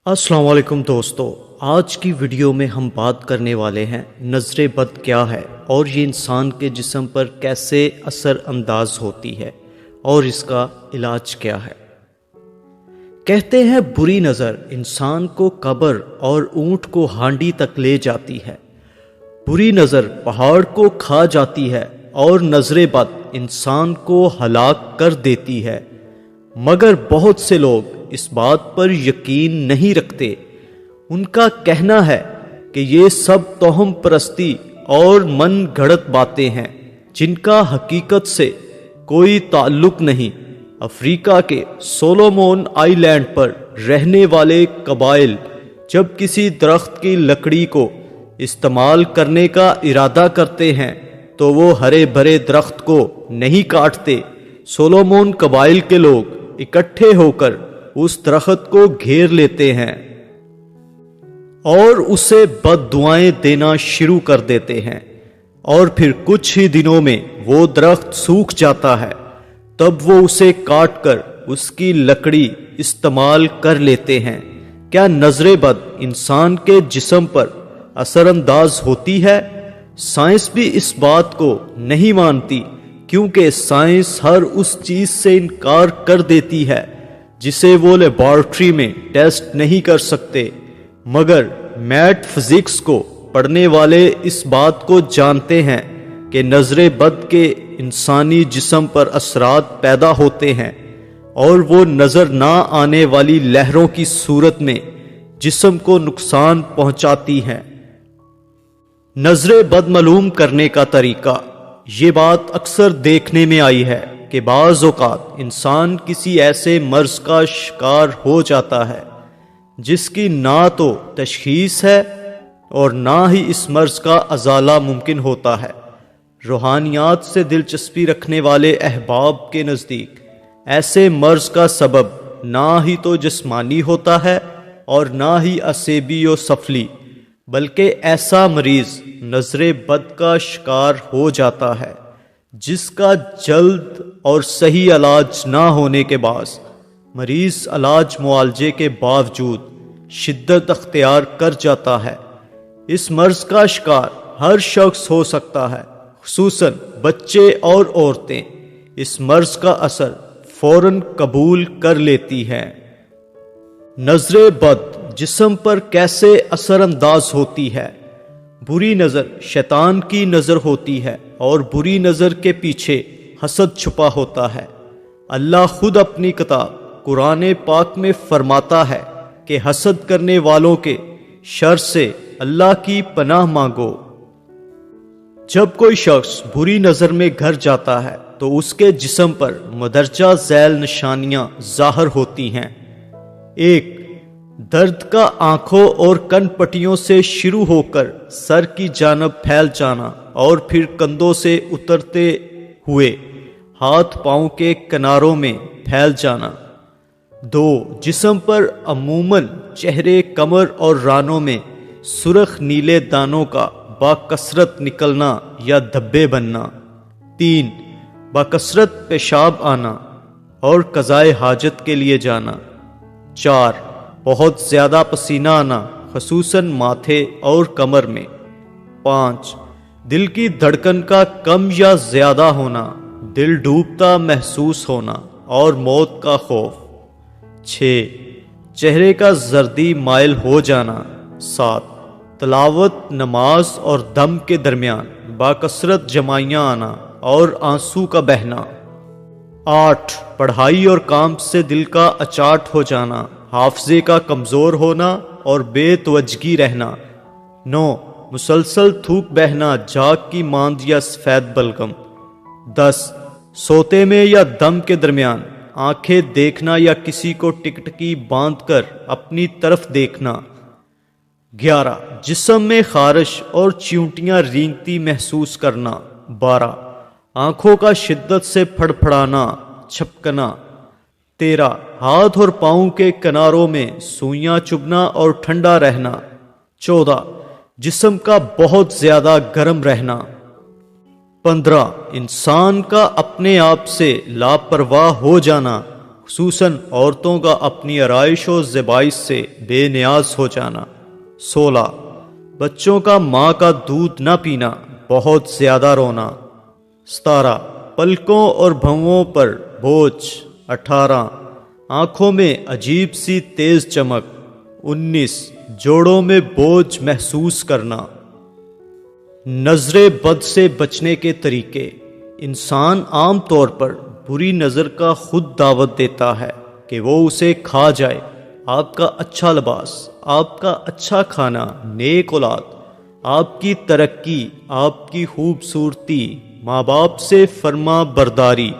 السلام علیکم دوستو، آج کی ویڈیو میں ہم بات کرنے والے ہیں نظر بد کیا ہے اور یہ انسان کے جسم پر کیسے اثر انداز ہوتی ہے اور اس کا علاج کیا ہے۔ کہتے ہیں بری نظر انسان کو قبر اور اونٹ کو ہانڈی تک لے جاتی ہے، بری نظر پہاڑ کو کھا جاتی ہے اور نظر بد انسان کو ہلاک کر دیتی ہے، مگر بہت سے لوگ اس بات پر یقین نہیں رکھتے۔ ان کا کہنا ہے کہ یہ سب توہم پرستی اور من گھڑت باتیں ہیں جن کا حقیقت سے کوئی تعلق نہیں۔ افریقہ کے سولومون آئی لینڈ پر رہنے والے قبائل جب کسی درخت کی لکڑی کو استعمال کرنے کا ارادہ کرتے ہیں تو وہ ہرے بھرے درخت کو نہیں کاٹتے۔ سولومون قبائل کے لوگ اکٹھے ہو کر اس درخت کو گھیر لیتے ہیں اور اسے بد دعائیں دینا شروع کر دیتے ہیں، اور پھر کچھ ہی دنوں میں وہ درخت سوکھ جاتا ہے۔ تب وہ اسے کاٹ کر اس کی لکڑی استعمال کر لیتے ہیں۔ کیا نظر بد انسان کے جسم پر اثر انداز ہوتی ہے؟ سائنس بھی اس بات کو نہیں مانتی، کیونکہ سائنس ہر اس چیز سے انکار کر دیتی ہے جسے وہ لیبارٹری میں ٹیسٹ نہیں کر سکتے، مگر میتھ فزکس کو پڑھنے والے اس بات کو جانتے ہیں کہ نظر بد کے انسانی جسم پر اثرات پیدا ہوتے ہیں اور وہ نظر نہ آنے والی لہروں کی صورت میں جسم کو نقصان پہنچاتی ہیں۔ نظر بد معلوم کرنے کا طریقہ، یہ بات اکثر دیکھنے میں آئی ہے کہ بعض اوقات انسان کسی ایسے مرض کا شکار ہو جاتا ہے جس کی نہ تو تشخیص ہے اور نہ ہی اس مرض کا ازالہ ممکن ہوتا ہے۔ روحانیات سے دلچسپی رکھنے والے احباب کے نزدیک ایسے مرض کا سبب نہ ہی تو جسمانی ہوتا ہے اور نہ ہی عصبی و سفلی، بلکہ ایسا مریض نظر بد کا شکار ہو جاتا ہے جس کا جلد اور صحیح علاج نہ ہونے کے باعث مریض علاج معالجے کے باوجود شدت اختیار کر جاتا ہے۔ اس مرض کا شکار ہر شخص ہو سکتا ہے، خصوصاً بچے اور عورتیں اس مرض کا اثر فوراً قبول کر لیتی ہیں۔ نظر بد جسم پر کیسے اثر انداز ہوتی ہے؟ بری نظر شیطان کی نظر ہوتی ہے اور بری نظر کے پیچھے حسد چھپا ہوتا ہے۔ اللہ خود اپنی کتاب قرآن پاک میں فرماتا ہے کہ حسد کرنے والوں کے شر سے اللہ کی پناہ مانگو۔ جب کوئی شخص بری نظر میں گھر جاتا ہے تو اس کے جسم پر مندرجہ ذیل نشانیاں ظاہر ہوتی ہیں۔ 1. درد کا آنکھوں اور کن پٹیوں سے شروع ہو کر سر کی جانب پھیل جانا اور پھر کندھوں سے اترتے ہوئے ہاتھ پاؤں کے کناروں میں پھیل جانا۔ 2. جسم پر عموماً چہرے، کمر اور رانوں میں سرخ نیلے دانوں کا باکثرت نکلنا یا دھبے بننا۔ 3. باکثرت پیشاب آنا اور قضائے حاجت کے لیے جانا۔ 4. بہت زیادہ پسینہ آنا، خصوصاً ماتھے اور کمر میں۔ 5. دل کی دھڑکن کا کم یا زیادہ ہونا، دل ڈوبتا محسوس ہونا اور موت کا خوف۔ 6. چہرے کا زردی مائل ہو جانا۔ 7. تلاوت، نماز اور دم کے درمیان باکثرت جمائیاں آنا اور آنسو کا بہنا۔ 8. پڑھائی اور کام سے دل کا اچاٹ ہو جانا، حافظے کا کمزور ہونا اور بے توجہی رہنا۔ 9. مسلسل تھوک بہنا، جاگ کی ماند یا سفید بلغم۔ 10. سوتے میں یا دم کے درمیان آنکھیں دیکھنا یا کسی کو ٹکٹکی باندھ کر اپنی طرف دیکھنا۔ 11. جسم میں خارش اور چیونٹیاں رینگتی محسوس کرنا۔ 12. آنکھوں کا شدت سے پھڑپھڑانا، چھپکنا۔ 13. ہاتھ اور پاؤں کے کناروں میں سوئیاں چبھنا اور ٹھنڈا رہنا۔ 14. جسم کا بہت زیادہ گرم رہنا۔ 15. انسان کا اپنے آپ سے لاپرواہ ہو جانا، خصوصاً عورتوں کا اپنی آرائش و زیبائش سے بے نیاز ہو جانا۔ 16 بچوں کا ماں کا دودھ نہ پینا، بہت زیادہ رونا۔ 17 پلکوں اور بھووں پر بوجھ۔ 18 آنکھوں میں عجیب سی تیز چمک۔ 19 جوڑوں میں بوجھ محسوس کرنا۔ نظر بد سے بچنے کے طریقے۔ انسان عام طور پر بری نظر کا خود دعوت دیتا ہے کہ وہ اسے کھا جائے۔ آپ کا اچھا لباس، آپ کا اچھا کھانا، نیک اولاد، آپ کی ترقی، آپ کی خوبصورتی، ماں باپ سے فرما برداری،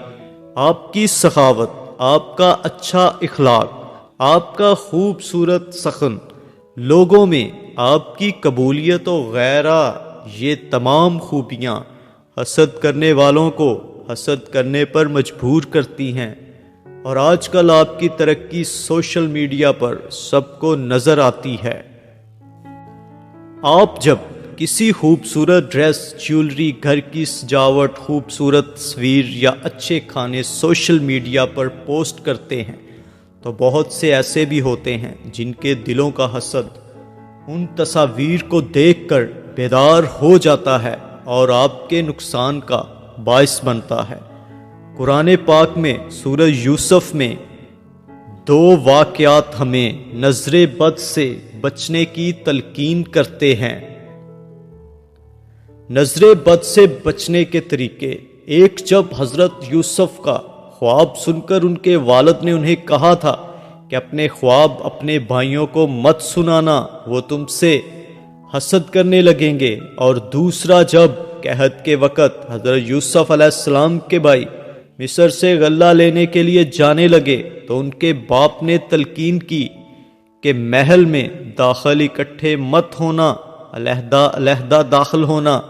آپ کی سخاوت، آپ کا اچھا اخلاق، آپ کا خوبصورت سخن، لوگوں میں آپ کی قبولیت وغیرہ، یہ تمام خوبیاں حسد کرنے والوں کو حسد کرنے پر مجبور کرتی ہیں، اور آج کل آپ کی ترقی سوشل میڈیا پر سب کو نظر آتی ہے۔ آپ جب کسی خوبصورت ڈریس، جیولری، گھر کی سجاوٹ، خوبصورت تصویر یا اچھے کھانے سوشل میڈیا پر پوسٹ کرتے ہیں تو بہت سے ایسے بھی ہوتے ہیں جن کے دلوں کا حسد ان تصاویر کو دیکھ کر بیدار ہو جاتا ہے اور آپ کے نقصان کا باعث بنتا ہے۔ قرآن پاک میں سورہ یوسف میں 2 واقعات ہمیں نظر بد سے بچنے کی تلقین کرتے ہیں۔ نظر بد سے بچنے کے طریقے۔ ایک جب حضرت یوسف کا خواب سن کر ان کے والد نے انہیں کہا تھا کہ اپنے خواب اپنے بھائیوں کو مت سنانا، وہ تم سے حسد کرنے لگیں گے، اور دوسرا جب قحط کے وقت حضرت یوسف علیہ السلام کے بھائی مصر سے غلہ لینے کے لیے جانے لگے تو ان کے باپ نے تلقین کی کہ محل میں داخل اکٹھے مت ہونا، علیحدہ علیحدہ داخل ہونا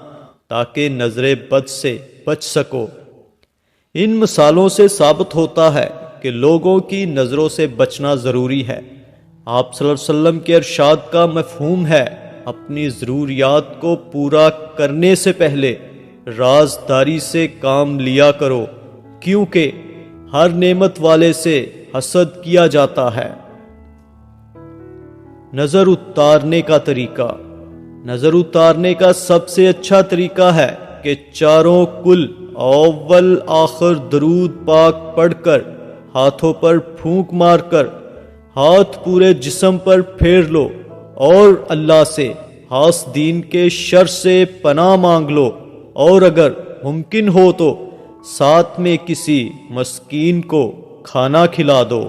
تاکہ نظر بد سے بچ سکو۔ ان مثالوں سے ثابت ہوتا ہے کہ لوگوں کی نظروں سے بچنا ضروری ہے۔ آپ صلی اللہ علیہ وسلم کے ارشاد کا مفہوم ہے، اپنی ضروریات کو پورا کرنے سے پہلے رازداری سے کام لیا کرو، کیونکہ ہر نعمت والے سے حسد کیا جاتا ہے۔ نظر اتارنے کا طریقہ۔ نظر اتارنے کا سب سے اچھا طریقہ ہے کہ چاروں کل اول آخر درود پاک پڑھ کر ہاتھوں پر پھونک مار کر ہاتھ پورے جسم پر پھیر لو اور اللہ سے حاسدین کے شر سے پناہ مانگ لو، اور اگر ممکن ہو تو ساتھ میں کسی مسکین کو کھانا کھلا دو۔